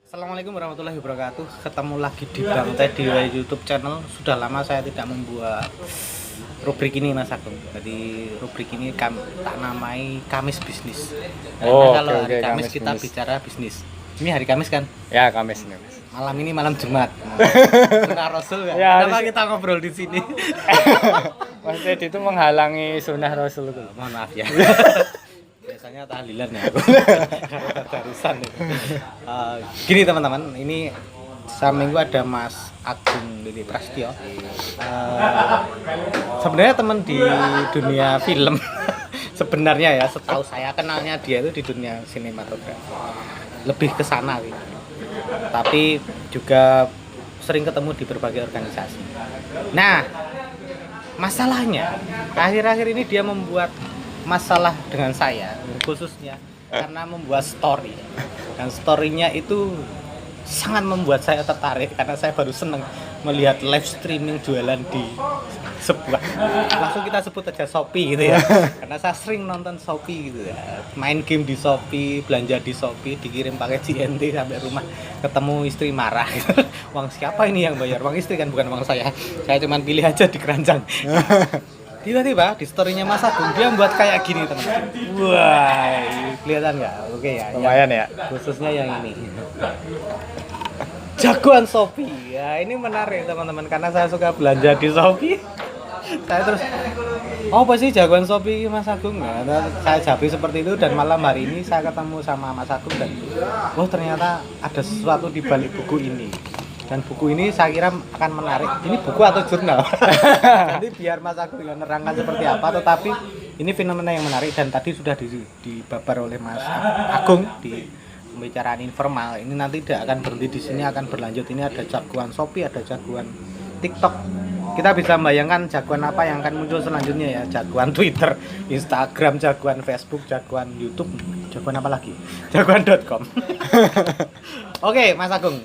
Assalamualaikum warahmatullahi wabarakatuh. Ketemu lagi di Bang Teh di YouTube channel. Sudah lama saya tidak membuat rubrik ini, Mas Agung. Jadi rubrik ini tak namai Kamis Bisnis. Karena kalau hari Kamis kita bisnis. Bicara bisnis. Ini hari Kamis kan? Ya, Kamis ini, Mas. Malam ini malam Jumat. Sunnah Rasul kan? Ya, Kenapa kita ngobrol di sini? Mas Teddy itu menghalangi sunnah Rasul itu. Mohon maaf ya. Biasanya tahlilan ya aku. Barusan ya. Gini teman-teman, ini saminggu ada Mas Agung Lili Prasetyo. Sebenarnya teman di dunia film. Sebenarnya ya, setahu saya kenalnya dia itu di dunia sinematografi. Lebih ke sana gitu. Tapi juga sering ketemu di berbagai organisasi. Nah, masalahnya akhir-akhir ini dia membuat masalah dengan saya khususnya karena membuat story, dan storynya itu sangat membuat saya tertarik karena saya baru seneng melihat live streaming jualan di sebuah, langsung kita sebut aja Shopee gitu ya, karena saya sering nonton Shopee gitu ya, main game di Shopee, belanja di Shopee, dikirim pakai JNT sampai rumah, ketemu istri marah gitu. Uang siapa ini yang bayar? Uang istri kan, bukan uang saya cuma pilih aja di keranjang. Tiba-tiba di story-nya Mas Agung dia buat kayak gini teman-teman. Wah, kelihatan nggak? Oke ya. Lumayan ya. Khususnya yang ini. Jagoan Shopee. Ya ini menarik teman-teman karena saya suka belanja di Shopee. Saya terus, oh apa sih jagoan Shopee Mas Agung? Ya, saya japri seperti itu dan malam hari ini saya ketemu sama Mas Agung dan ternyata ada sesuatu di balik buku ini. Dan buku ini saya kira akan menarik. Ini buku atau jurnal? Nanti biar Mas Agung yang nerangkan seperti apa. Tetapi ini fenomena yang menarik dan tadi sudah dibabar oleh Mas Agung di pembicaraan informal. Ini nanti tidak akan berhenti di sini, akan berlanjut. Ini ada jagoan Shopee, ada jagoan TikTok. Kita bisa membayangkan jagoan apa yang akan muncul selanjutnya ya. Jagoan Twitter, Instagram, jagoan Facebook, jagoan YouTube, jagoan apa lagi? Jagoan.com. Oke, Mas Agung.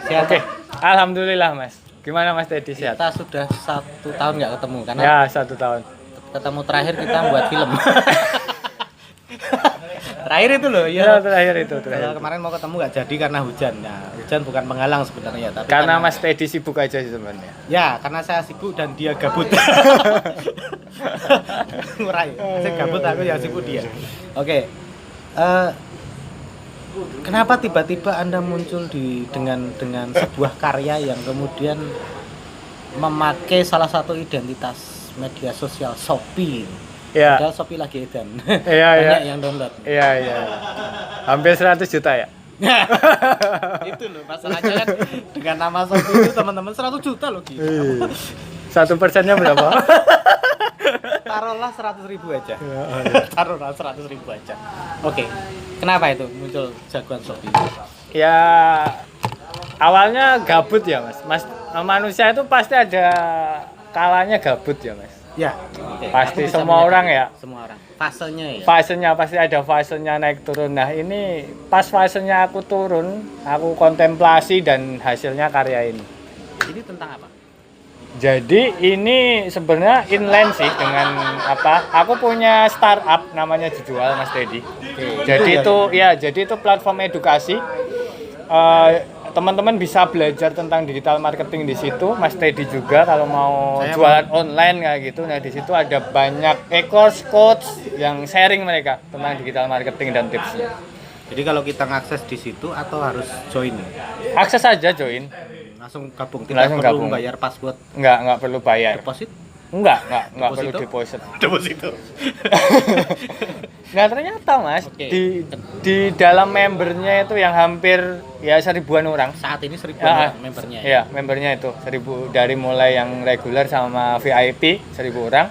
Sehat. Oke, alhamdulillah Mas. Gimana Mas Teddy, sehat? Kita sudah 1 tahun nggak ketemu karena ya 1 tahun. Ketemu terakhir kita buat film. Terakhir itu loh, Ya, terakhir itu. Kemarin mau ketemu nggak jadi karena hujan. Nah, hujan bukan penghalang sebenarnya, tapi karena Mas Teddy sibuk aja sih sebenarnya. Ya, karena saya sibuk dan dia gabut. Ngurai. Saya gabut, aku yang sibuk dia. Oke. Kenapa tiba-tiba Anda muncul dengan sebuah karya yang kemudian memakai salah satu identitas media sosial Shopee? Ya. Padahal Shopee lagi edan. Iya. Banyak yang download. Iya. Hampir 100 juta ya. Itu loh masalahnya kan, dengan nama Shopee itu teman-teman 100 juta loh gitu. 1%-nya berapa? Taruhlah 100.000 aja. Taruhlah 100.000 aja. Oke. Kenapa itu muncul jagoan Shopee? Ya awalnya gabut ya Mas. Manusia itu pasti ada kalanya gabut ya Mas. Ya. Pasti semua orang ya. Semua orang. Fasenya ya. Fasenya pasti ada fasenya naik turun. Nah ini pas fasenya aku turun, aku kontemplasi dan hasilnya karya ini. Ini tentang apa? Jadi ini sebenarnya inline sih dengan apa? Aku punya startup namanya Dijual Mas Teddy. Jadi jadi itu platform edukasi. Teman-teman bisa belajar tentang digital marketing di situ. Mas Teddy juga kalau mau jualan online kayak gitu. Nah di situ ada banyak coach yang sharing mereka tentang digital marketing dan tipsnya. Jadi kalau kita ngakses di situ atau harus join? Akses aja join. Langsung gabung, tidak perlu bayar password. Enggak perlu bayar. Deposit? Enggak perlu deposit. Deposito. Nah ternyata Mas, di dalam membernya itu yang hampir ya 1.000-an orang. Saat ini 1.000 orang membernya. Iya, membernya itu 1.000 dari mulai yang reguler sama VIP 1.000 orang.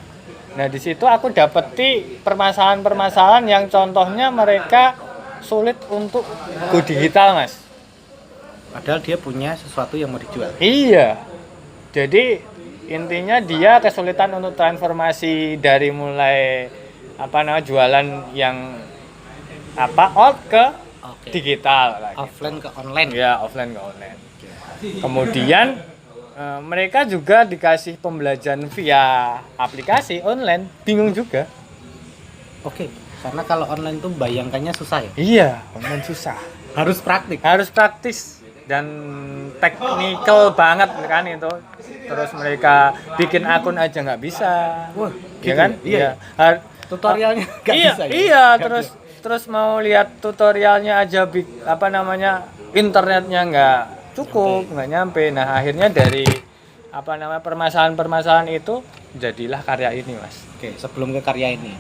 Nah di situ aku dapeti permasalahan-permasalahan yang contohnya mereka sulit untuk go digital Mas. Padahal dia punya sesuatu yang mau dijual. Iya. Jadi intinya dia kesulitan untuk transformasi dari mulai jualan yang out ke digital lagi. Offline ke online. Ya, offline ke online. Kemudian mereka juga dikasih pembelajaran via aplikasi online, bingung juga. Oke. Karena kalau online tuh bayangkannya susah ya? Iya, online susah. Harus praktik. harus praktis dan teknikal banget kan itu. Terus mereka bikin akun aja nggak bisa. Wah, Ya gitu kan? ya? Iya. Tutorialnya nggak Iya, bisa ya? iya, Nggak terus mau lihat tutorialnya aja internetnya nggak cukup, nggak nyampe. Nah, akhirnya dari permasalahan-permasalahan itu jadilah karya ini, Mas. Oke, sebelum ke karya ini.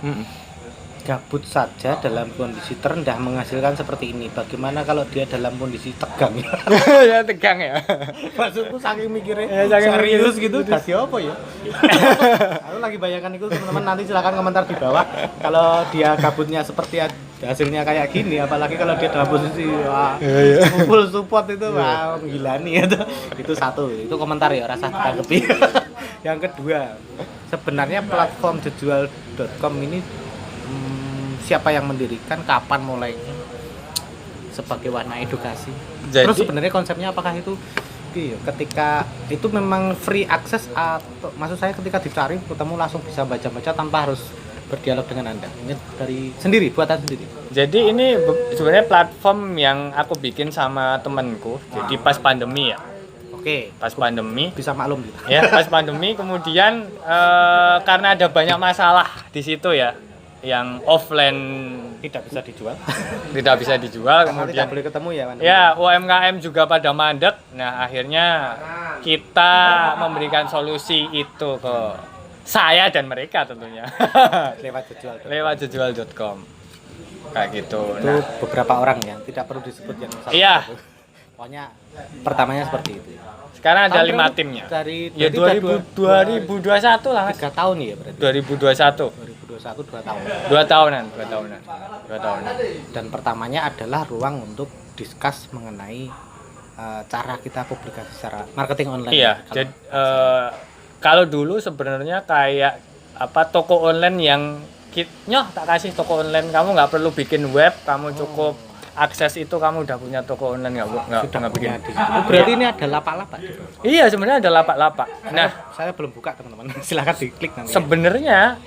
Gabut saja dalam kondisi terendah menghasilkan seperti ini. Bagaimana kalau dia dalam kondisi tegang? Ya tegang ya. Maksudku saking mikirnya Ya, saking serius mikir. gitu. Dadi apa ya? Aku lagi bayangkan itu, teman-teman, nanti silakan komentar di bawah kalau dia gabutnya seperti hasilnya kayak gini, apalagi kalau dia dalam posisi full support itu wah menggilani itu. Itu satu, itu komentar ya, rasa ditanggapi. Yang kedua, sebenarnya platform jejual.com ini siapa yang mendirikan, kapan mulainya, sebagai warna edukasi. Jadi- Terus sebenarnya konsepnya apakah itu ketika itu memang free access atau maksud saya ketika dicari ketemu langsung bisa baca-baca tanpa harus berdialog dengan Anda. Ini dari sendiri, buatan sendiri. Jadi ini sebenarnya platform yang aku bikin sama temanku. Jadi pas pandemi ya. Oke, Pas pandemi bisa maklum gitu. ya pas pandemi kemudian karena ada banyak masalah di situ ya yang offline Tidak bisa dijual. tidak bisa dijual Karena kemudian tidak boleh ketemu ya, Wan. ya UMKM juga pada mandek. Nah akhirnya kita memberikan solusi itu ke saya dan mereka tentunya Lewat jejual. lewat jejual.com kayak gitu. Itu Nah, beberapa orang ya, tidak perlu disebut yang satu. Iya. Pokoknya pertamanya seperti itu. sekarang ada Tahun 5 berapa? timnya. Dari Ya berarti 2021 lah Mas. 3 tahun ya berarti. 2021. 2021 2 tahun. 2 tahunan. Dan pertamanya adalah ruang untuk discuss mengenai cara kita publikasi secara marketing online. Iya, Kalau- jadi kalau dulu sebenarnya kayak toko online yang tak kasih toko online, kamu nggak perlu bikin web, kamu cukup akses itu, kamu udah punya toko online, nggak bikin. di situ. Oh, berarti ini ada lapak-lapak. Iya, sebenarnya ada lapak-lapak. Nah, Saya belum buka, teman-teman. Silakan diklik nanti. sebenarnya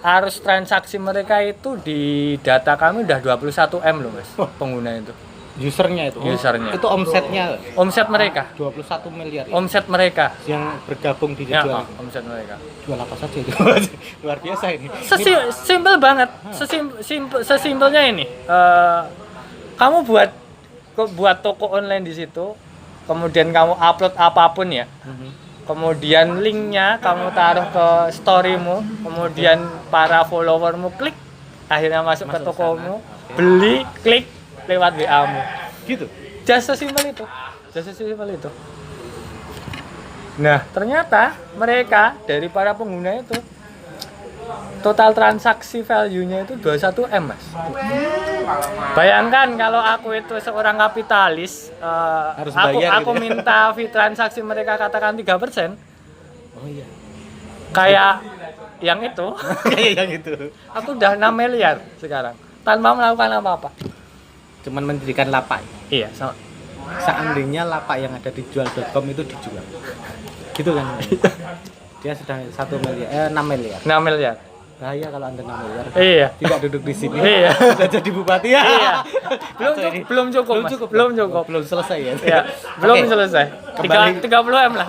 arus transaksi mereka itu di data kami udah 21 M loh Mas, pengguna itu. Usernya itu. Usernya. Itu omsetnya Omset mereka, 21 miliar ya, omset mereka. yang bergabung di Ya, Jejual. omset mereka. Jual apa saja itu. Luar biasa ini. Sesimpel banget, sesimpelnya ini. Kamu buat toko online di situ, kemudian kamu upload apapun ya, kemudian linknya kamu taruh ke storymu, kemudian para followermu klik, akhirnya masuk ke Masuk tokomu, sana, oke. beli, klik lewat WA-mu. Gitu. Just sesimpel itu. Nah, ternyata mereka dari para pengguna itu total transaksi value-nya itu 21 M, Mas. Bayangkan kalau aku itu seorang kapitalis, Harus aku bayar gitu ya. minta fee transaksi mereka katakan 3%, Oh iya. kayak yang itu, Kayak yang itu. aku udah 6 miliar sekarang tanpa melakukan apa-apa. Cuman mendirikan lapak. Iya, Seandainya lapak yang ada di jual.com itu dijual. Gitu kan. Dia sudah 6 miliar. 6 miliar. Bahaya kalau Anda 6 miliar. Iya. Tidak duduk di sini. Iya. Sudah jadi bupati ya. Iya. Belum Kacau cukup, ini. Mas. Belum cukup. Belum selesai ya. Ya, belum Oke, selesai. Kembali. 30 M lah.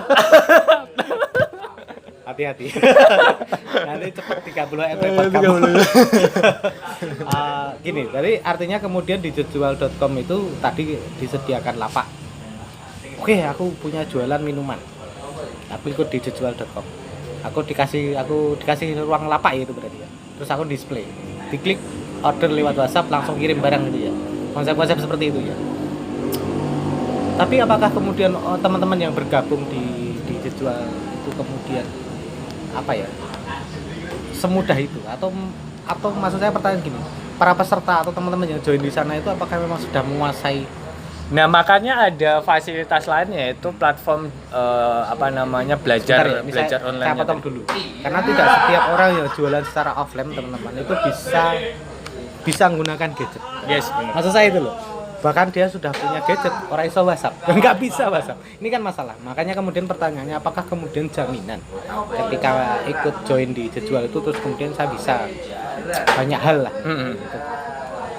Hati-hati. Nanti cepat 30 M repot kamu. Gini, jadi artinya kemudian di jejual.com itu tadi disediakan lapak. Oke, aku punya jualan minuman. Aku ikut di jejual.com. Aku dikasih ruang lapak ya itu berarti ya. Terus aku display. Diklik order lewat WhatsApp langsung kirim barang gitu ya. Konsep-konsep seperti itu ya. Tapi apakah kemudian teman-teman yang bergabung di jejual itu kemudian apa ya? Semudah itu atau maksud saya pertanyaan gini, para peserta atau teman-teman yang join di sana itu apakah memang sudah menguasai? Nah, makanya ada fasilitas lainnya yaitu platform belajar Sebentar ya, misalnya belajar online. saya potong dulu. Karena tidak setiap orang yang jualan secara offline, teman-teman, itu bisa menggunakan gadget. Yes, benar. Maksud saya itu loh. Bahkan dia sudah punya gadget, orang iso WhatsApp, nggak bisa WhatsApp. Ini kan masalah. Makanya kemudian pertanyaannya, apakah kemudian jaminan ketika ikut join di Jejual itu terus kemudian saya bisa banyak hal lah untuk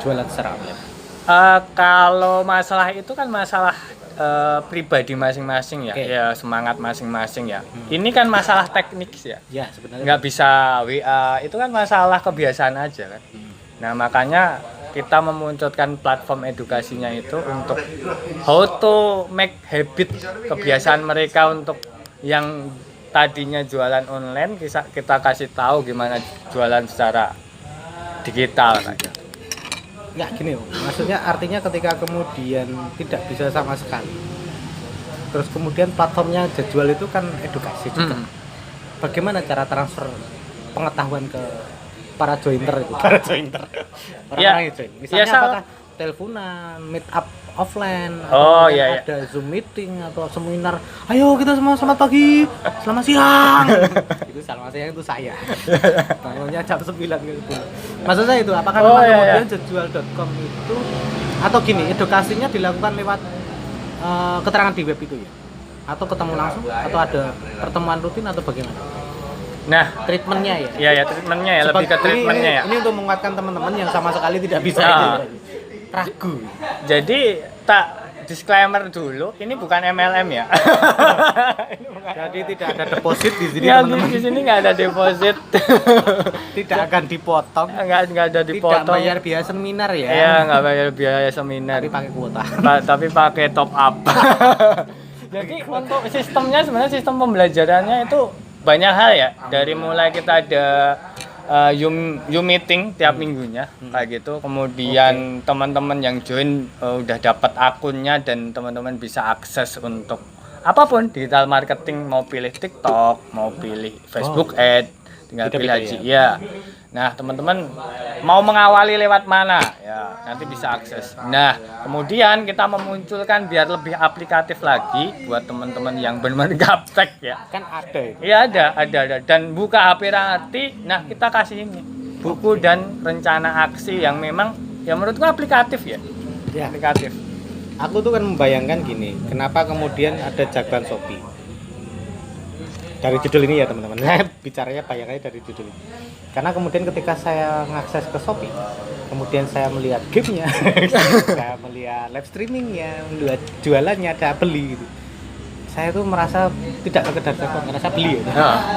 jualan secara online. Kalau masalah itu kan masalah pribadi masing-masing ya, Oke. ya semangat masing-masing ya. Ini kan masalah teknik ya, Ya sebenarnya. nggak bisa WA, itu kan masalah kebiasaan aja kan. Nah makanya kita memunculkan platform edukasinya itu untuk how to make habit, kebiasaan mereka untuk yang tadinya jualan online, kita kasih tahu gimana jualan secara digital kayak. Ya gini, maksudnya artinya ketika kemudian tidak bisa sama sekali, terus kemudian platformnya jual itu kan edukasi juga. Bagaimana cara transfer pengetahuan ke para joiner itu? Para joiner. Orang-orang yang join. Misalnya ya, apakah teleponan, meet up offline, Oh, atau iya, iya. ada Zoom meeting atau seminar. Ayo kita semua selamat pagi, selamat siang. Itu selamat siang itu saya. Bangunnya jam 9 gitu. Maksud saya itu apakah memang iya, kemudian jejual.com itu atau gini, edukasinya dilakukan lewat keterangan di web itu ya? Atau ketemu langsung atau ada pertemuan rutin atau bagaimana? Nah, Treatmentnya ya? ya treatmentnya ya, lebih ke treatmentnya ya. Ini untuk menguatkan teman-teman yang sama sekali tidak bisa Ah. ragu. Jadi tak disclaimer dulu, ini bukan MLM ya. Ini bukan. Jadi tidak ada deposit di sini Ya, teman-teman. di sini nggak ada deposit, Tidak akan dipotong. nggak ada Tidak dipotong. bayar biaya seminar ya. Ya, nggak bayar biaya seminar, Tapi pakai kuota. tapi pakai top up. Jadi untuk sistemnya sebenarnya sistem pembelajarannya itu banyak hal ya. Dari mulai kita ada Zoom meeting tiap minggunya kayak gitu. Kemudian teman-teman yang join udah dapat akunnya dan teman-teman bisa akses untuk apapun digital marketing, mau pilih TikTok, mau pilih Facebook Ad, tinggal pilih Beda-beda aja. Ya. Nah, teman-teman mau mengawali lewat mana? Ya, nanti bisa akses. Nah, kemudian kita memunculkan biar lebih aplikatif lagi buat teman-teman yang benar-benar gaptek ya. Kan ada itu. Iya ada dan buka HP Rati. Nah kita kasih ini buku dan rencana aksi yang memang yang menurutku aplikatif ya. Ya. Aplikatif. Aku tuh kan membayangkan gini, kenapa kemudian ada jagoan Shopee? Dari judul ini ya teman-teman, saya bicaranya bayangannya dari judul ini. Karena kemudian ketika saya mengakses ke Shopee, kemudian saya melihat gamenya, saya melihat live streamingnya, melihat jualannya, ada beli gitu. Saya tuh merasa tidak sekedar saya merasa beli ya.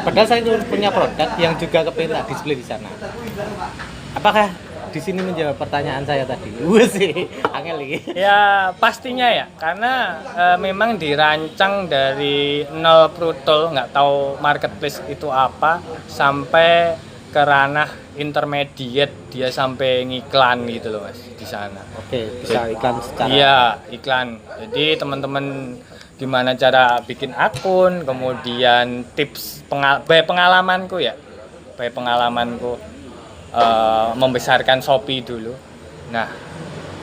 Padahal saya tuh punya produk yang juga kepengen tak display di sana. Apakah di sini menjawab pertanyaan saya tadi? Sih, angel ini. Ya pastinya ya karena memang dirancang dari nol brutal, nggak tahu marketplace itu apa sampai ke ranah intermediate, dia sampai ngiklan gitu loh mas di sana. Oke, bisa iklan secara. Iya, iklan. Jadi teman-teman gimana cara bikin akun, kemudian tips pengalamanku ya. Pengalamanku membesarkan Shopee dulu. Nah,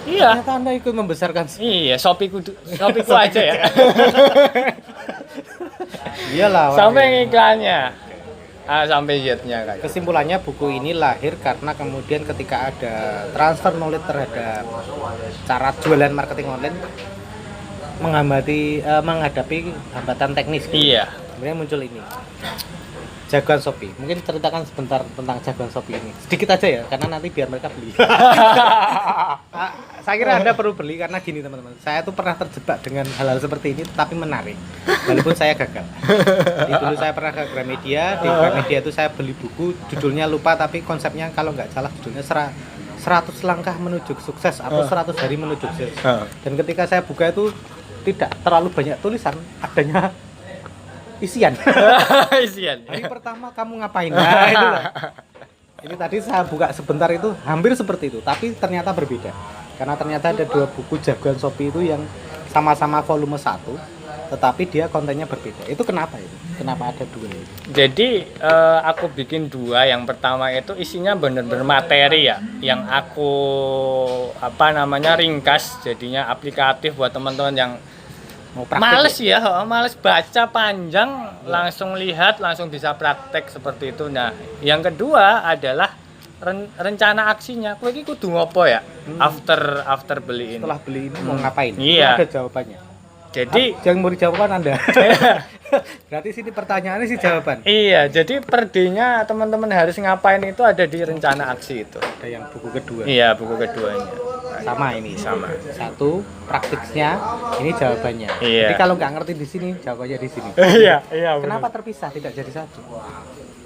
iya. Ternyata Anda ikut membesarkan. Iya, Shopeeku aja ya. Iyalah. Sampai iklannya. Sampai Z-nya kayak. Kesimpulannya buku ini lahir karena kemudian ketika ada transfer knowledge terhadap cara jualan marketing online menghadapi hambatan teknis. Iya. Kemudian muncul ini. Jagoan Shopee. Mungkin ceritakan sebentar tentang jagoan Shopee ini. Sedikit aja ya, karena nanti biar mereka beli. Saya kira Anda perlu beli karena gini teman-teman. Saya tuh pernah terjebak dengan hal-hal seperti ini, tapi menarik. Walaupun saya gagal. Jadi dulu saya pernah ke Gramedia. Di Gramedia itu saya beli buku, judulnya lupa, tapi konsepnya kalau nggak salah judulnya 100 langkah menuju sukses atau 100 hari menuju sukses. Dan ketika saya buka itu tidak terlalu banyak tulisan, adanya isian. Isian. Hari pertama kamu ngapain? Nah, itu lah. Ini tadi saya buka sebentar itu hampir seperti itu, tapi ternyata berbeda. Karena ternyata ada dua buku jagoan Shopee itu yang sama-sama volume 1, tetapi dia kontennya berbeda. Itu kenapa itu? Kenapa ada dua itu? Jadi aku bikin dua. Yang pertama itu isinya bener-bener materi ya, yang aku ringkas, jadinya aplikatif buat teman-teman yang Mau praktik males ya, males baca panjang, langsung lihat, langsung bisa praktek seperti itu. Nah, yang kedua adalah rencana aksinya. Kowe iki kudu ngopo ya? After beli ini. Setelah beli ini mau ngapain? Iya. Itu ada jawabannya. Jadi Jangan mau dijawabkan Anda. Berarti sini pertanyaannya sih jawaban. iya, jadi per D-nya teman-teman harus ngapain itu ada di rencana aksi itu. Ada yang buku kedua. Iya, buku keduanya. Nah, Sama ini. Sama. Satu praktiknya, ini jawabannya. Iya. Jadi kalau nggak ngerti di sini, jawabannya di sini. Iya, iya. Kenapa terpisah tidak jadi satu?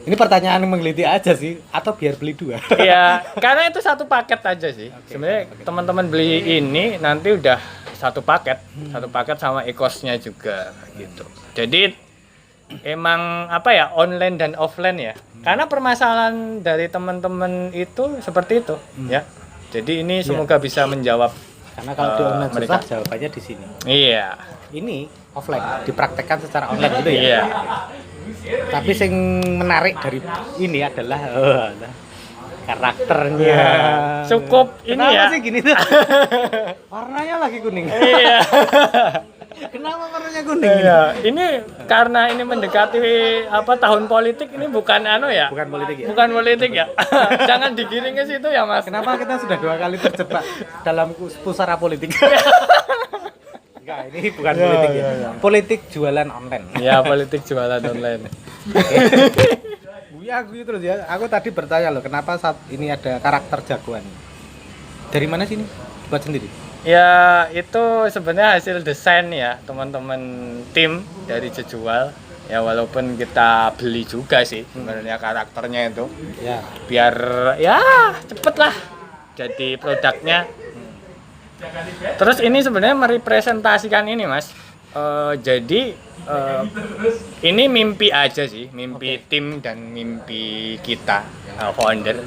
Ini pertanyaan yang menggelitik aja sih, atau biar beli dua? Iya, karena itu satu paket aja sih. Sebenarnya teman-teman beli ini nanti udah satu paket sama e-course-nya juga gitu. Jadi emang apa ya, online dan offline ya. Karena permasalahan dari teman-teman itu seperti itu ya. Jadi ini semoga bisa menjawab. Karena kalau di online mereka. susah, jawabannya di sini. Iya. Ini offline, dipraktekkan secara online gitu ya. Iya. Tapi yang menarik dari ini adalah karakternya. Cukup ini Kenapa ya. sih gini tuh? Warnanya lagi kuning. Iya. Kenapa warnanya kuning? Iya. Ini karena ini mendekati tahun politik, ini bukan ya. Bukan politik ya. Bukan politik ya. Jangan digiring ke situ ya, Mas. Kenapa kita sudah 2 kali terjebak dalam pusara politik? Enggak, ini bukan politik ya. Politik jualan online. Ya, politik jualan online. Ya aku terus ya. Aku tadi bertanya loh, kenapa saat ini ada karakter jagoan? Dari mana sih ini? Buat sendiri? Ya, itu sebenarnya hasil desain ya, teman-teman tim dari Jejual. Ya walaupun kita beli juga sih sebenarnya karakternya itu. Ya. Biar ya cepet lah jadi produknya. Terus ini sebenarnya merepresentasikan ini, Mas. Jadi ini mimpi aja sih, mimpi tim dan mimpi kita founder.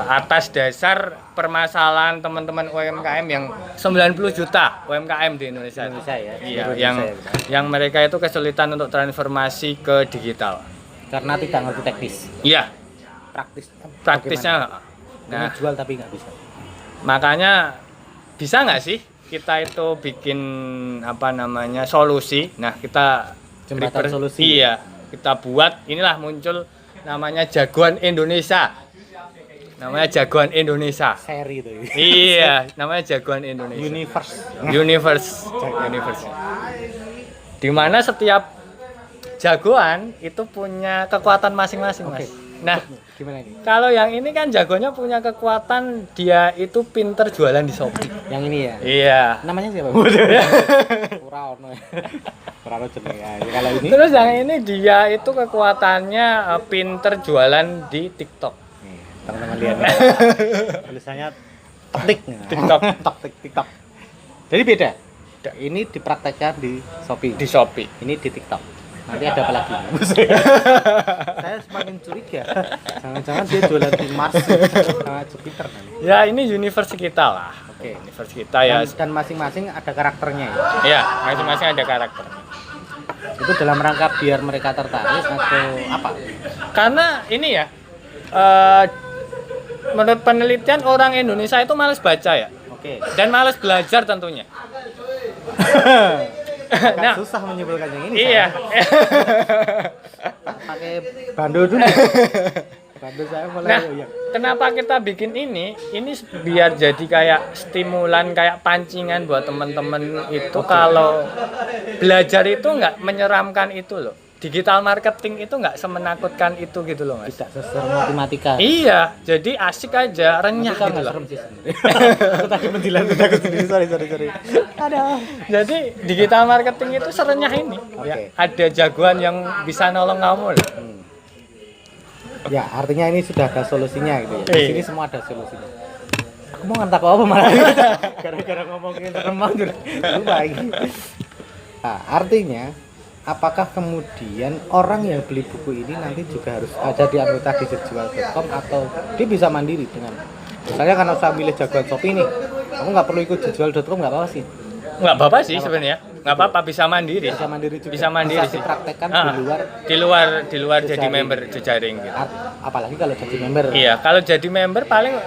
Atas dasar permasalahan teman-teman UMKM yang 90 juta UMKM di Indonesia. Ya. Iya, yang mereka itu kesulitan untuk transformasi ke digital. Karena tidak ngerti teknis. Iya, Praktisnya. Nah, Jual tapi nggak bisa. makanya bisa nggak sih kita itu bikin solusi. Nah, kita Jembatan solusi. Iya, kita buat, inilah muncul namanya Jagoan Indonesia. Namanya Jagoan Indonesia. Seri itu. Iya, namanya Jagoan Indonesia. Universe. Di mana setiap jagoan itu punya kekuatan masing-masing, Mas. Nah, gimana ini? kalau yang ini kan jagonya punya kekuatan, dia itu pinter jualan di Shopee. Yang ini ya. Iya. Namanya siapa? Purano. Purano jenenge. Ya, kalau ini Terus yang ini dia itu kekuatannya pinter jualan di TikTok. nih, teman-teman lihat nih. Tulisannya teknik. TikTok. Jadi beda. Ini dipraktekkan di Shopee. Di Shopee. Ini di TikTok. Nanti ada apa lagi? Saya semakin curiga. Jangan-jangan dia jualan di Mars sama Jupiter nanti. Ya, ini universe kita lah. Oke. Universe kita ya. Dan masing-masing ada karakternya ya. Iya, masing-masing ada karakter. Itu dalam rangka biar mereka tertarik atau apa? Karena ini ya, menurut penelitian orang Indonesia itu malas baca ya. Oke. Dan malas belajar tentunya. Nah, susah menyimpulkan yang ini. Iya. Pakai bando dulu. Bando saya mulai Nah, kenapa kita bikin ini? Ini biar jadi kayak stimulan, kayak pancingan buat teman-teman itu kalau belajar itu nggak menyeramkan itu loh. Digital marketing itu nggak semenakutkan itu gitu loh, Mas. tidak seserem matematika. Iya, jadi asik aja, renyah Matematika gitu nggak loh. serem sih sebenarnya. Aku tadi menjilat aku sendiri, sorry. Aduh. Jadi digital marketing itu serenyah ini. Oke. Ya, ada jagoan yang bisa nolong kamu loh. Ya, artinya ini sudah ada solusinya gitu ya. Di Iya. sini semua ada solusinya. Aku mau ngantak apa malah gara-gara ngomongin remang lupa ini. Nah, artinya apakah kemudian orang yang beli buku ini nanti juga harus ada di anggota di jejual.com atau dia bisa mandiri dengan misalnya karena saya milih jagoan Shopee nih, aku nggak perlu ikut jejual.com, nggak apa-apa sih. Nggak apa-apa sih sebenarnya. Nggak apa-apa, bisa mandiri. Bisa mandiri juga. Bisa mandiri Bisa sih. dipraktekkan Ah, di luar jadi jejaring. member jejaring gitu. Apalagi kalau jadi member. Iya, kalau jadi member paling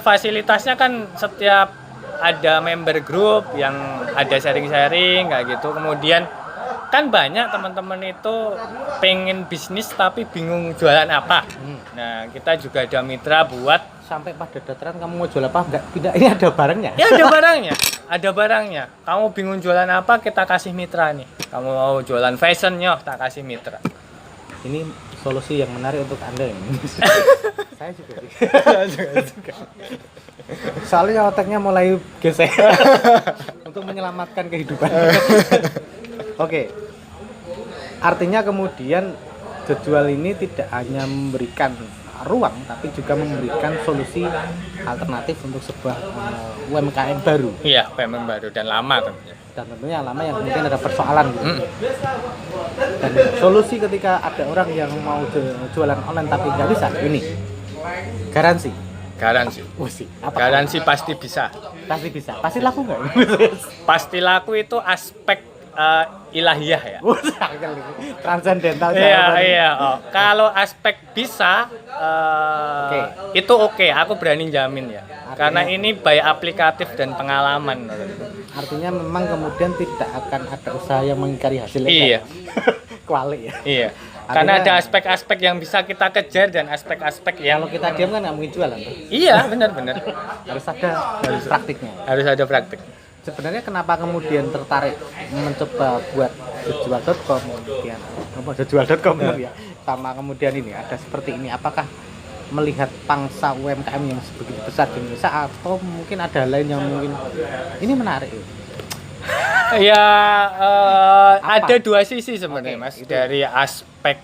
fasilitasnya kan setiap ada member group yang ada sharing-sharing kayak gitu. Kemudian kan banyak teman-teman itu pengen bisnis tapi bingung jualan apa. Nah, kita juga ada mitra buat Sampai pada dataran kamu mau jual apa enggak? Tidak, ini ada barangnya. ya ada barangnya. Ada barangnya. Kamu bingung jualan apa, kita kasih mitra nih. Kamu mau jualan fashion, yo, tak kasih mitra. Ini solusi yang menarik untuk Anda ini. Saya juga. Soalnya otaknya mulai gesek untuk menyelamatkan kehidupan. Oke. Artinya kemudian Jejual ini tidak hanya memberikan ruang tapi juga memberikan solusi alternatif untuk sebuah UMKM baru. Iya, UMKM baru dan lama tentunya. Dan tentunya lama yang kemudian ada persoalan gitu. Dan solusi ketika ada orang yang mau jualan online tapi nggak bisa, ini garansi. Garansi pasti bisa. Pasti bisa. Pasti laku nggak? Pasti laku itu aspek ilahiyah ya. Transcendental. Iya. Oh. Kalau aspek bisa, itu oke. Aku berani jamin ya. Karena ini by aplikatif dan pengalaman. Artinya memang kemudian tidak akan ada usaha yang mengingkari hasilnya. Iya. Kuali ya. Iya. Karena ada aspek-aspek yang bisa kita kejar dan aspek-aspek yang kalau kita diam kan nggak mungkin jualan. Iya, benar-benar. Harus ada praktiknya. Harus ada praktik. Sebenarnya kenapa kemudian tertarik mencoba buat jejual.com kemudian jejual.com ya sama kemudian ini ada seperti ini, apakah melihat pangsa UMKM yang sebegitu besar di Indonesia atau mungkin ada lain yang mungkin ini menarik? Ya ada dua sisi sebenarnya Mas. Dari aspek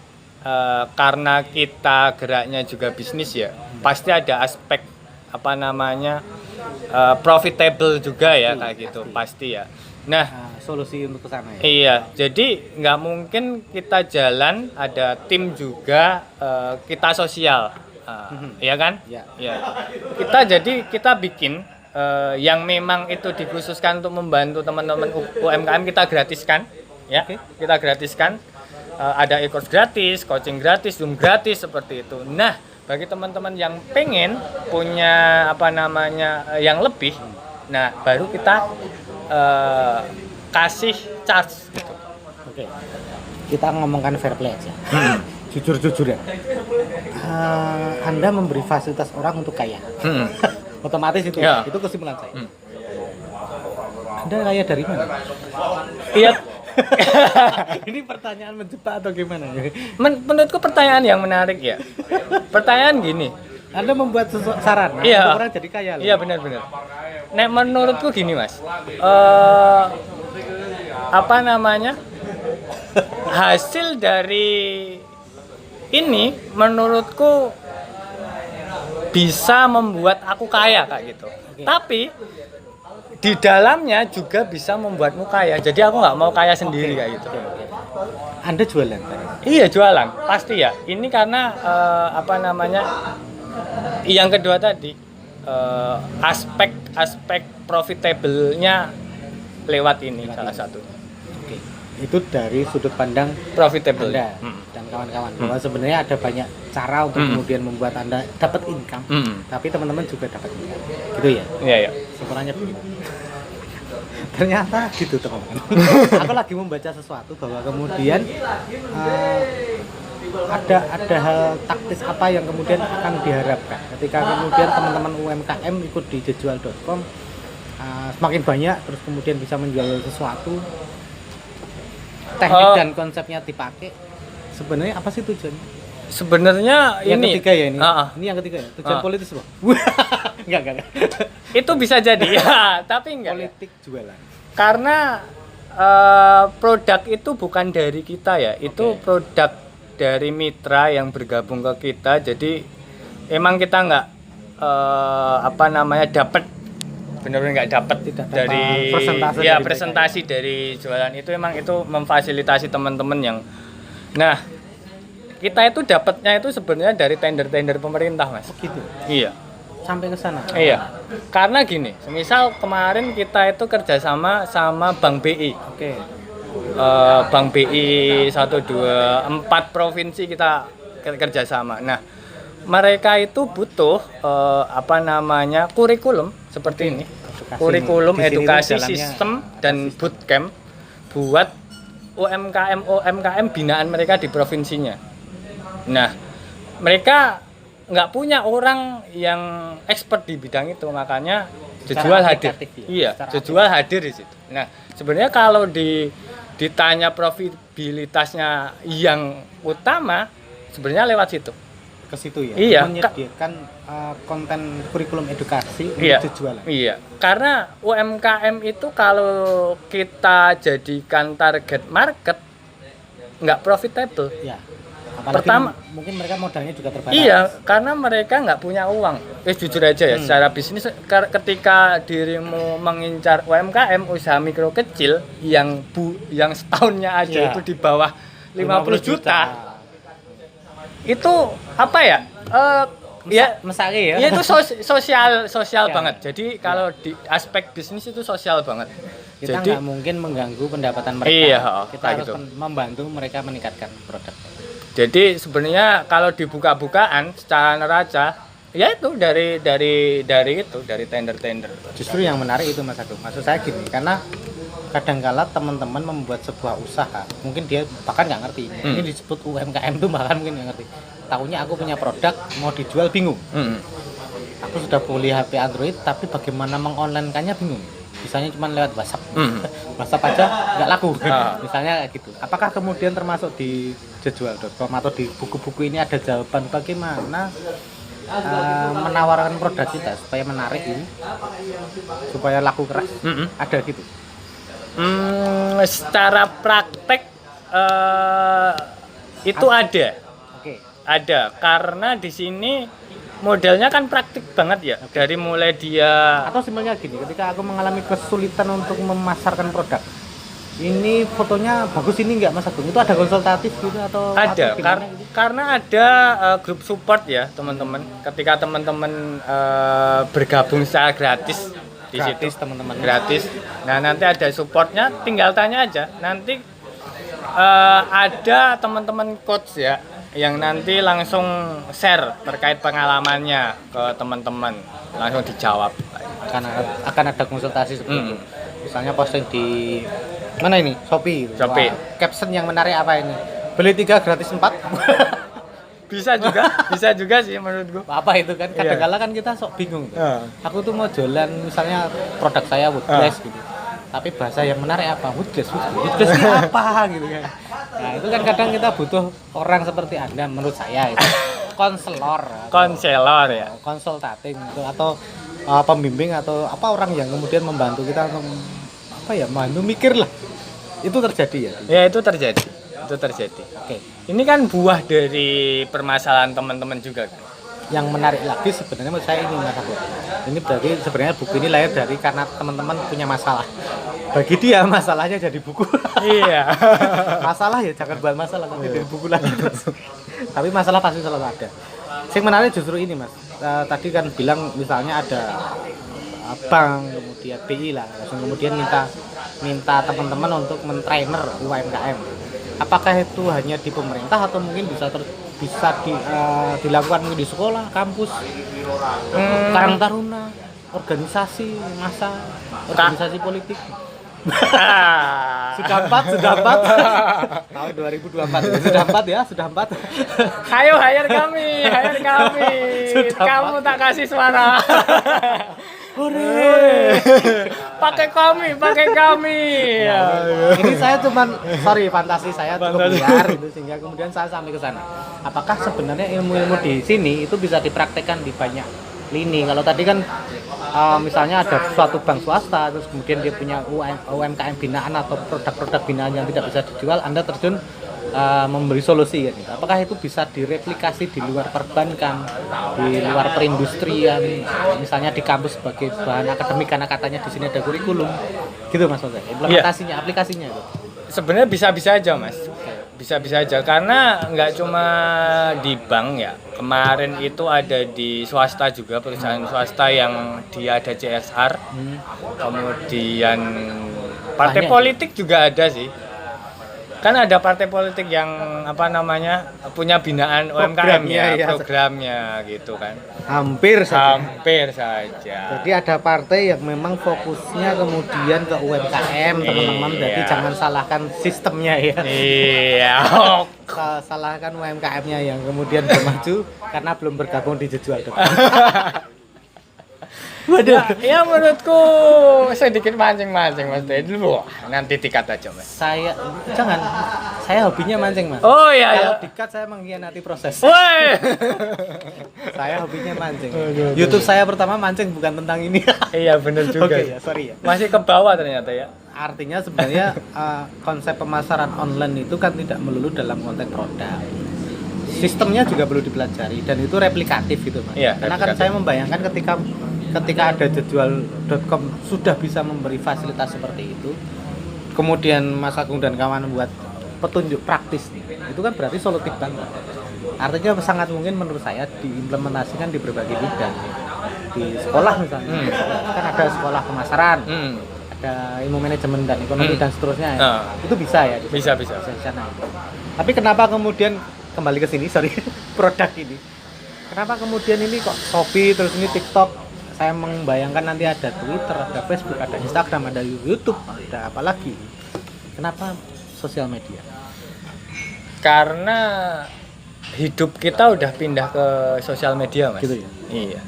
karena kita geraknya juga bisnis ya, pasti ada aspek apa namanya profitable juga ya kayak gitu pasti ya. Nah, solusi untuk kesana ya. Iya, jadi nggak mungkin kita jalan ada tim juga kita sosial, ya kan? Ya. Kita bikin yang memang itu dikhususkan untuk membantu teman-teman UMKM kita gratiskan, ya. Kita gratiskan. Ada e-course gratis, coaching gratis, Zoom gratis seperti itu. Nah, bagi teman-teman yang pengen punya apa namanya yang lebih, nah baru kita kasih charge gitu. Oke. Kita ngomongkan fair play aja. Jujur-jujur ya. Anda memberi fasilitas orang untuk kaya. Otomatis itu ya. Itu kesimpulan saya. Anda kaya dari mana? Iya. Ini pertanyaan menjebak atau gimana? Menurutku pertanyaan yang menarik ya. Pertanyaan gini. Anda membuat sarana Iya. untuk orang jadi kaya loh. Iya benar-benar. Nah menurutku gini Mas. Apa namanya? Hasil dari ini menurutku bisa membuat aku kaya kayak gitu. Tapi di dalamnya juga bisa membuatmu kaya. Jadi aku nggak mau kaya sendiri kayak gitu. Anda jualan? Iya jualan, pasti ya. Ini karena apa namanya? Yang kedua tadi aspek profitable-nya lewat ini salah satunya. Oke. Itu dari sudut pandang Profitable. Anda dan kawan-kawan. Bahwa sebenarnya ada banyak cara untuk kemudian membuat Anda dapat income. Tapi teman-teman juga dapat income. Gitu ya? Iya. Sebenarnya begitu. Ternyata gitu teman-teman. Aku lagi membaca sesuatu bahwa kemudian ada hal taktis apa yang kemudian akan diharapkan ketika kemudian teman-teman UMKM ikut di jejual.com, semakin banyak terus kemudian bisa menjual sesuatu, teknik dan konsepnya dipakai. Sebenarnya apa sih tujuannya? Sebenarnya Yang ini ketiga ya ini. Ini yang ketiga ya. Tujuan politis loh. Enggak. Itu bisa jadi ya, tapi enggak. Politik jualan. Karena produk itu bukan dari kita ya, itu produk dari mitra yang bergabung ke kita. Jadi emang kita nggak apa namanya dapat benar-benar nggak dapat dari presentasi dari jualan itu. Emang itu memfasilitasi teman-teman yang nah kita itu dapatnya itu sebenarnya dari tender pemerintah Mas. Gitu. Iya. Sampai ke sana. Iya. Karena gini, misal kemarin kita itu kerjasama sama Bank BI. Bank BI 1, 2, 4 provinsi kita kerjasama. Nah, mereka itu butuh apa namanya kurikulum seperti ini, kurikulum edukasi sistem dan bootcamp buat UMKM binaan mereka di provinsinya. Nah, mereka nggak punya orang yang expert di bidang itu, makanya Jejual hadir. Iya, Jejual hadir di situ. Nah, sebenarnya kalau ditanya profitabilitasnya yang utama sebenarnya lewat situ. ke situ ya. Iya, Menyediakan konten kurikulum edukasi Iya. untuk jualan. Iya, karena UMKM itu kalau kita jadikan target market nggak profitable. Ya. Apalagi Pertama- mungkin mereka modalnya juga terbatas. Iya, karena mereka nggak punya uang. Jujur aja ya, secara bisnis ketika dirimu mengincar UMKM, usaha mikro kecil yang setahunnya aja Iya. itu di bawah 50 juta. Itu apa ya? Ya mesake ya. ya itu sosial Ya. banget. Jadi kalau di aspek bisnis itu sosial banget. Kita Jadi nggak mungkin mengganggu pendapatan mereka. Iya, kita kayak harus gitu. membantu mereka meningkatkan produk. Jadi sebenarnya kalau dibuka-bukaan secara neraca, ya itu dari tender-tender. Justru yang menarik itu Mas Agung. Maksud saya gini, karena kadangkala teman-teman membuat sebuah usaha, mungkin dia bahkan nggak ngerti. Ini disebut UMKM tuh bahkan mungkin nggak ngerti. Tahunya aku punya produk mau dijual bingung. Aku sudah beli HP Android tapi bagaimana mengonline-kannya bingung. Misalnya cuma lewat WhatsApp. WhatsApp aja nggak laku. Misalnya kayak gitu. Apakah kemudian termasuk di jejual.com atau di buku-buku ini ada jawaban bagaimana menawarkan produk kita supaya menarik ini, supaya laku keras? Ada gitu. Secara praktek itu ada. Oke. Ada karena di sini modelnya kan praktik banget ya. Dari mulai dia Atau simpelnya gini, ketika aku mengalami kesulitan untuk memasarkan produk, ini fotonya bagus ini nggak Mas Agung? Itu ada konsultatif gitu atau ada atau gimana gitu? karena ada grup support ya teman-teman. Ketika teman-teman bergabung secara gratis di Gratis, situ teman-teman. gratis. Nah nanti ada supportnya, tinggal tanya aja. Nanti ada teman-teman coach ya yang nanti langsung share terkait pengalamannya ke teman-teman, langsung dijawab. Karena akan ada konsultasi seperti itu. Misalnya posting di mana ini? Shopee. Shopee. Wah, caption yang menarik apa ini? Beli 3 gratis 4. Bisa juga sih menurutku. Apa itu kan? Kadang-kala kan kita sok bingung. Aku tuh mau jualan misalnya produk saya woodglass gitu. Tapi bahasa yang menarik apa? Woodglass ini apa gitu kan. Nah, itu kan kadang kita butuh orang seperti Anda menurut saya itu. Konselor ya. Konsultating gitu, atau pembimbing atau apa orang yang kemudian membantu kita untuk apa ya, membantu mikir lah. Itu terjadi ya. Ya itu terjadi. Oke. Ini kan buah dari permasalahan teman-teman juga kan. Yang menarik lagi sebenarnya menurut saya ini Mas Agung. Ini berarti sebenarnya buku ini lahir dari karena teman-teman punya masalah. Bagi dia masalahnya jadi buku. Iya. Masalah ya jangan buat masalah nanti jadi buku lagi. Tapi masalah pasti selalu ada. Yang menarik justru ini Mas. Tadi kan bilang misalnya ada bank, kemudian BI lah, langsung kemudian minta teman-teman untuk mentrainer UMKM. Apakah itu hanya di pemerintah atau mungkin bisa dilakukan di sekolah, kampus, Karang Taruna, organisasi massa, organisasi politik? Sudah 4 tahun 2024 sudah 4. Ayo hire kami. Kamu tak kasih suara. Pakai kami. Ya. Ini saya fantasi saya cukup liar itu sehingga kemudian saya sampai ke sana. Apakah sebenarnya ilmu-ilmu di sini itu bisa dipraktekkan di banyak lini? Kalau tadi kan misalnya ada suatu bank swasta terus kemudian dia punya UMKM binaan atau produk-produk binaan yang tidak bisa dijual, Anda terjun memberi solusi gitu. Apakah itu bisa direplikasi di luar perbankan, di luar perindustrian, misalnya di kampus sebagai bahan akademik karena katanya di sini ada kurikulum, gitu Mas Jose. Implementasinya, aplikasinya itu. Sebenarnya bisa-bisa aja Mas. Bisa-bisa aja karena nggak cuma di bank ya. Kemarin itu ada di swasta juga, perusahaan swasta yang dia ada CSR. Kemudian partai politik juga ada sih. Kan ada partai politik yang punya binaan UMKM programnya gitu kan. Hampir saja. Jadi ada partai yang memang fokusnya kemudian ke UMKM teman-teman. Jadi jangan salahkan sistemnya ya. Iya. Salahkan UMKM-nya yang kemudian belum maju karena belum bergabung di jejual.com. Waduh. Ya menurutku sedikit mancing-mancing Mas Dedi. Wah, nanti dikat aja Mas. Saya hobinya mancing, Mas. Oh iya ya. Kalau dikat saya mengkhianati proses. Woi. Saya hobinya mancing. Aduh. YouTube saya pertama mancing bukan tentang ini. Iya bener juga. Oke ya, sorry ya. Masih ke bawah ternyata ya. Artinya sebenarnya konsep pemasaran online itu kan tidak melulu dalam konteks produk. Sistemnya juga perlu dipelajari dan itu replikatif gitu, Mas. Iya, Karena kan replikatif. saya membayangkan ketika ada jejual.com sudah bisa memberi fasilitas seperti itu. Kemudian Mas Agung dan kawan membuat petunjuk praktis nih. Itu kan berarti solutif banget. Artinya sangat mungkin menurut saya diimplementasikan di berbagai bidang. Di sekolah misalnya. Kan ada sekolah pemasaran. Ada ilmu manajemen dan ekonomi dan seterusnya ya. Itu bisa ya di Bisa. di sana. Tapi kenapa kemudian kembali ke sini, sorry, produk ini. Kenapa kemudian ini kok Shopee, terus ini TikTok? Saya membayangkan nanti ada Twitter, ada Facebook, ada Instagram, ada YouTube, ada apa lagi? Kenapa sosial media? Karena hidup kita udah pindah ke sosial media, Mas. Gitu ya? Iya.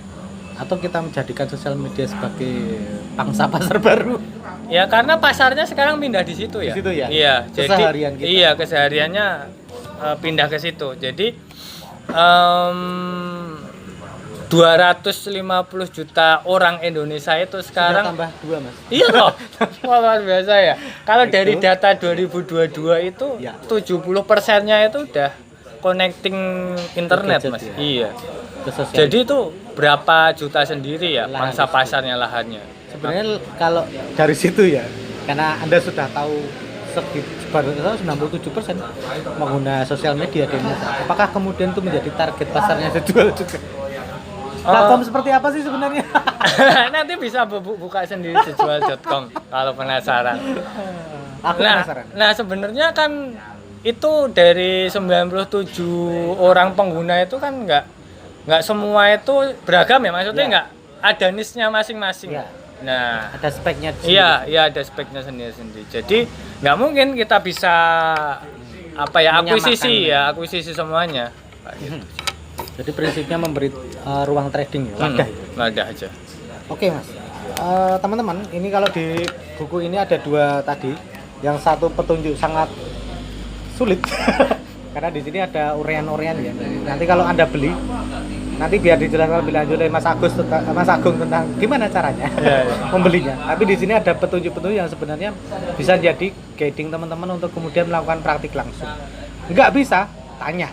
Atau kita menjadikan sosial media sebagai pangsa pasar baru? Ya karena pasarnya sekarang pindah di situ ya. Di situ ya? Iya, Keseharian kita. Iya, kesehariannya pindah ke situ. Jadi 250 juta orang Indonesia itu sekarang Sudah tambah 2, Mas. iya loh. Wah, luar biasa ya. Kalau Itu. dari data 2022 itu Ya. 70%-nya itu udah connecting internet, Gadget Mas. ya. Iya. Ke sosial. Jadi itu berapa juta sendiri ya Lahan pangsa itu. pasarnya lahannya. Sebenarnya kalau dari situ ya, karena Anda sudah tahu sekitar 97% pengguna sosial media di Indonesia. Apakah kemudian itu menjadi target pasarnya sejual juga? Platform seperti apa sih sebenarnya? Nanti bisa buka sendiri sejual.com kalau penasaran. Aku penasaran. Nah sebenarnya kan itu dari 97 orang pengguna itu kan nggak semua itu beragam ya, maksudnya Ya. nggak ada niche-nya masing-masing. Ya. Nah, Ada speknya di sini. iya ada speknya sendiri-sendiri. Jadi nggak mungkin kita bisa akuisisi semuanya. Jadi prinsipnya memberi ruang trading ya, wadah ya. Wadah aja. Oke, Mas. Teman-teman, ini kalau di buku ini ada 2 tadi. Yang satu petunjuk sangat sulit. Karena di sini ada urean-urean ya. Nanti kalau Anda beli, nanti biar dijelaskan lebih lanjut oleh Mas Agung tentang gimana caranya Ya. membelinya. Tapi di sini ada petunjuk-petunjuk yang sebenarnya bisa jadi guiding teman-teman untuk kemudian melakukan praktik langsung. Nggak bisa, tanya.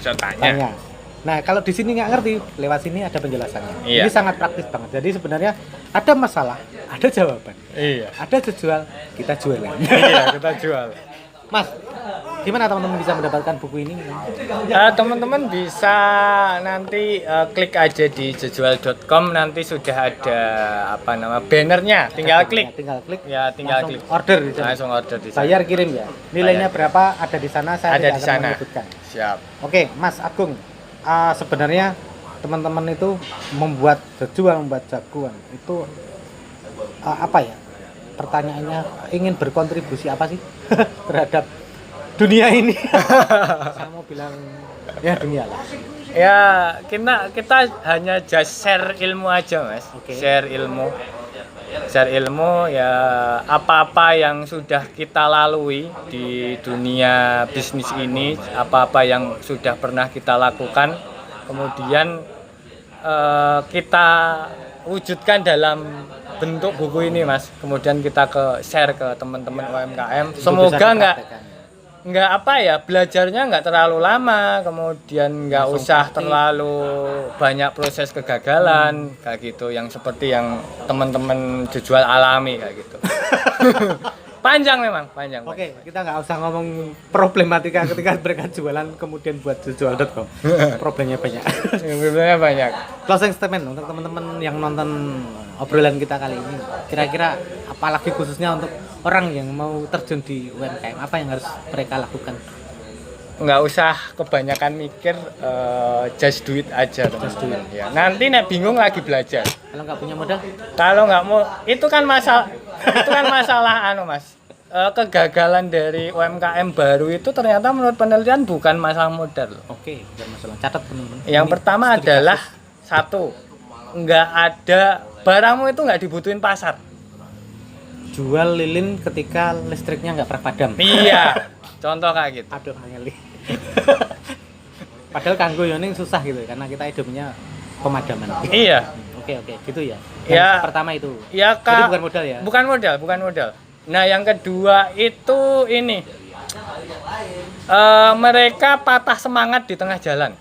Bisa tanya. Nah, kalau di sini nggak ngerti, lewat sini ada penjelasannya. Iya. Ini sangat praktis banget. Jadi sebenarnya ada masalah, ada jawaban. Iya. Ada jual, kita jualan. Iya, kita jual. Mas, gimana teman-teman bisa mendapatkan buku ini? Teman-teman bisa nanti klik aja di jejual.com, nanti sudah ada bannernya, tinggal klik. Tinggal klik. Ya, tinggal langsung klik. order di sana. Langsung order di sana. Bayar kirim ya. Nilainya Bayar. berapa ada di sana, saya Ada tidak di akan sana. menyebutkan. Siap. Oke, Mas Agung. Sebenarnya teman-teman itu membuat jagoan itu apa ya? Pertanyaannya ingin berkontribusi apa sih terhadap dunia ini? Saya mau bilang ya dunia lah. Ya, kita hanya just share ilmu aja, Mas. Oke. Share ilmu ya, apa-apa yang sudah kita lalui di dunia bisnis ini, apa-apa yang sudah pernah kita lakukan, kemudian kita wujudkan dalam bentuk buku ini, Mas. Kemudian kita share ke teman-teman UMKM. Itu Semoga bisa nggak dipraktekkan. belajarnya nggak terlalu lama, kemudian nggak Langsung usah praktik. terlalu banyak proses kegagalan kayak gitu, yang seperti yang teman-teman jual alami kayak gitu. Panjang memang, panjang. Oke, kita nggak usah ngomong problematika ketika mereka jualan kemudian buat jual.com. Problemnya banyak. Sebenarnya banyak. Closing statement untuk teman-teman yang nonton obrolan kita kali ini. Kira-kira apalagi khususnya untuk orang yang mau terjun di UMKM, apa yang harus mereka lakukan? Nggak usah kebanyakan mikir, just do it aja, teman-teman. Ya, nanti nek bingung lagi belajar. Kalau nggak punya modal, Kalau nggak mau, itu kan masalah Mas. Kegagalan dari UMKM baru itu ternyata menurut penelitian bukan masalah modal loh. oke, bukan masalah. Catat teman-teman. Yang Ini pertama studi adalah kasus. satu, nggak ada barangmu itu nggak dibutuhin pasar. Jual lilin ketika listriknya nggak pernah padam. Iya, contoh kayak gitu. Aduh, ngeli. Padahal kanggo yoning susah gitu karena kita hidupnya pemadaman. Iya. Oke, gitu ya. Ya. Yang pertama itu. Ya, Jadi Kak. bukan modal ya? Bukan modal. Nah, yang kedua itu ini. Mereka patah semangat di tengah jalan.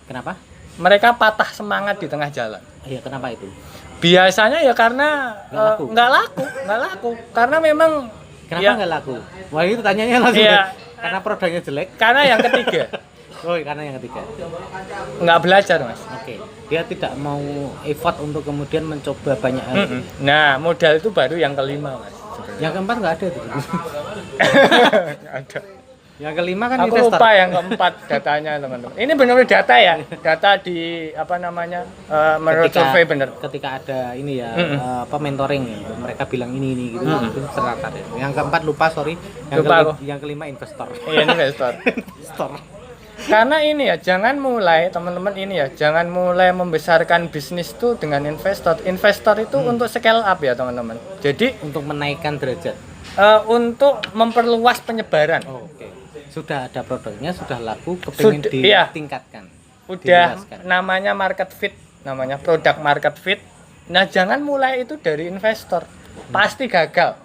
Kenapa? Mereka patah semangat di tengah jalan. Iya, kenapa itu? Biasanya ya karena nggak laku. Karena memang Kenapa ya, nggak laku? Wah, itu tanyanya langsung. Iya. Karena produknya jelek. karena yang ketiga Oh, karena yang ketiga. nggak belajar, Mas. Oke. Dia tidak mau effort untuk kemudian mencoba banyak hal. Nah, modal itu baru yang kelima, Mas. Yang keempat nggak ada tuh. Ada. Yang kelima kan Aku investor. lupa yang keempat datanya, teman-teman. Ini benar-benar data ya, data di apa namanya menurut survei benar. Ketika ada ini ya apa mentoring ya, mereka bilang ini gitu itu tercatat ya. Yang keempat lupa sorry. Yang kelima investor. Iya, investor. Investor. Karena ini ya, jangan mulai teman-teman ini ya, jangan mulai membesarkan bisnis tuh dengan investor. Investor itu untuk scale up ya teman-teman. Jadi Untuk menaikkan derajat. untuk memperluas penyebaran. Oh, oke. Sudah ada produknya, sudah laku, kepingin Iya. ditingkatkan. Udah Diluaskan. namanya market fit, namanya produk market fit. Nah, jangan mulai itu dari investor. Pasti gagal,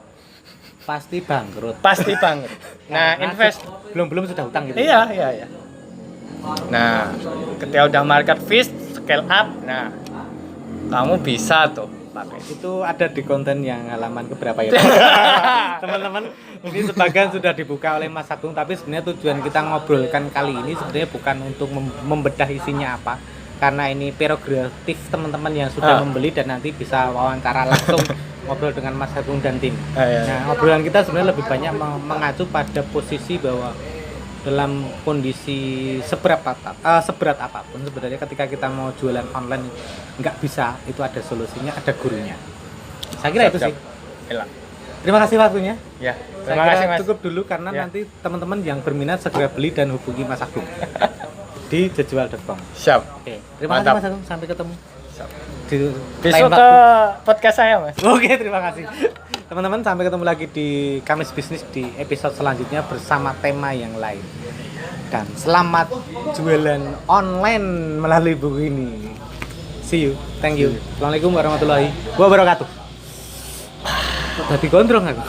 Pasti bangkrut. pasti banget. Nah, Karena belum sudah utang gitu. Iya. Nah, ketika udah market fit, scale up, nah kamu bisa tuh pakai. Itu ada di konten yang halaman keberapa ya? Teman-teman, ini sebagian sudah dibuka oleh Mas Agung, tapi sebenarnya tujuan kita ngobrolkan kali ini sebenarnya bukan untuk membedah isinya apa, karena ini prerogatif teman-teman yang sudah membeli dan nanti bisa wawancara langsung ngobrol dengan Mas Agung dan tim. Nah, obrolan kita sebenarnya lebih banyak mengacu pada posisi bahwa dalam kondisi seberat apapun sebenarnya ketika kita mau jualan online nggak bisa, itu ada solusinya, ada gurunya. Saya kira itu sih. Terima kasih waktunya. Ya, Saya terima kira kasih Mas. cukup dulu karena Ya. nanti teman-teman yang berminat segera beli dan hubungi Mas Agung di jejual.com. Siap. Oke, terima kasih Mantap. Mas Agung, sampai ketemu. Siap. Di Besok lain ke waktu. podcast saya, Mas. Oke, terima kasih. Teman-teman, sampai ketemu lagi di Kamis Bisnis di episode selanjutnya bersama tema yang lain. Dan selamat jualan online melalui buku ini. See you. Thank you. Assalamualaikum warahmatullahi wabarakatuh. Tadi gondrong aku.